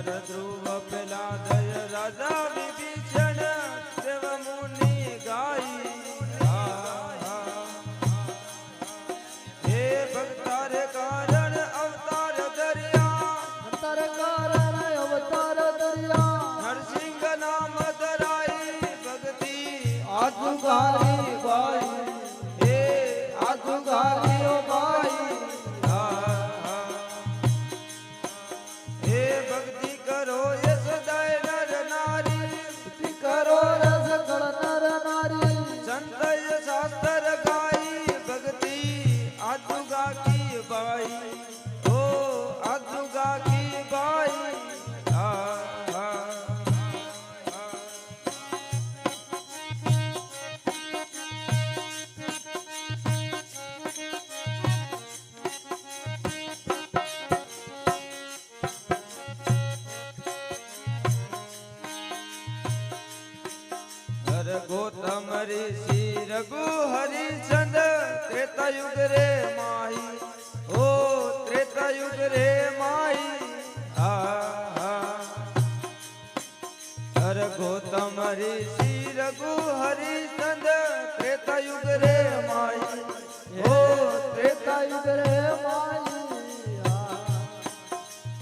ध्रुव प्रहलाद राजा विभीषण देव मुनि गाई हे भक्तार कारण अवतार दरिया नरसिंह नाम धराई भक्ति आजुगारी बाई हे आजुगारी ओ बाई हे भक्ति करो ये सदाय नर नारी भक्ति करो रस कल नर नारी संत ये शास्त्र गाई भक्ति आजुगा की बाई ओ आजुगा की बाई गौतम ऋषि रघु हरिचंद्र त्रेता युग रे माई ओ त्रेता युग रे माई हर गौतम ऋषि रघु हरिचंद्र त्रेता युग रे माई ओ त्रेता युग रे माई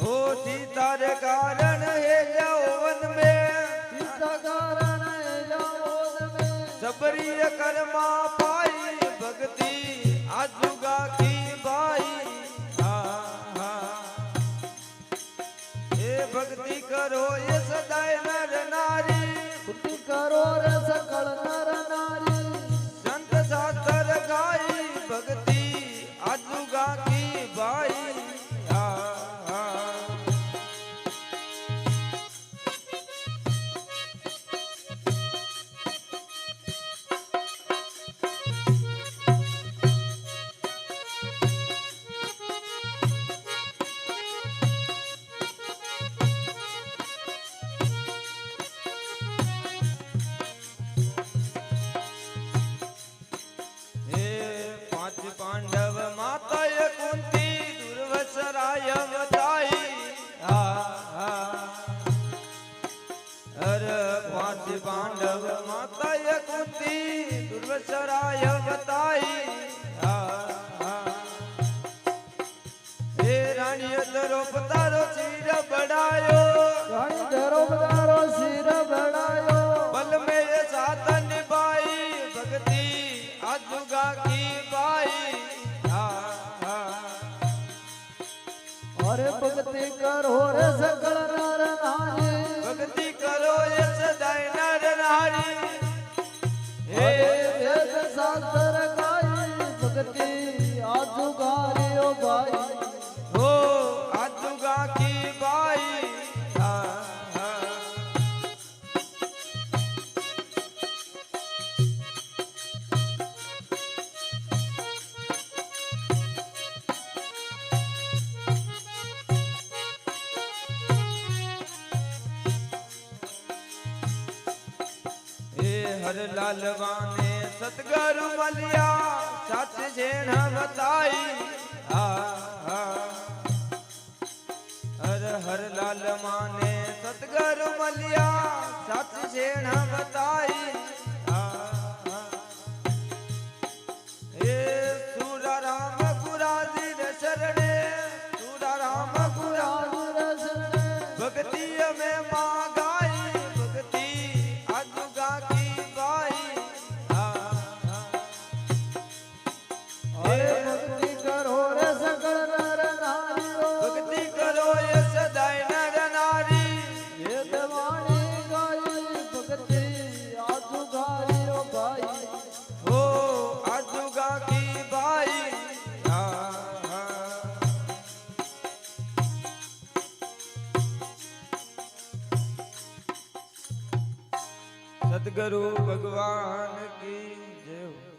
ओ सीता रे कारण हे यौवन में सीता कारण है यौवन में सबरी कर्मा पाई भक्ति आजुगा की बाई हे भक्ति करो ये सदाय नर नारी भक्ति करो रे सकल नर नारी संत शास्त्र गाई भक्ति आजुगा की बाई पांडव माता कुंती दुर्वसराय बताई अरे पांच पांडव माता कुंती दुर्वसराय बताई हे रानी द्रौपदारो सिर बढ़ायो रानी द्रौपदारो सिर बढ़ायो बल में ये साथ निभाई भक्ति आजुगा की बाई अरे भक्ति करो रे सकल नर नारी भक्ति करो ये सदाय नर नारी हे वेद शास्त्र गाई भक्ति आजुगारी ओ बाई हो आजुगा की बाई हर लालवाने सतगुरु मलिया सच जेण बताई हर लाल माने सतगुरु मलिया सच जेण बताई सूरा राम गुराजी शरणे सूरा राम गुराजी शरणे भक्ति में मां गाई भक्ति आजुगा की बाई भक्ति करो रे सकल नर नारी भक्ति करो ये सदाय नर नारी ये देवानी गाई भक्ति आजुगारी ओ बाई हो आजुगा की बाई सतगुरु भगवान की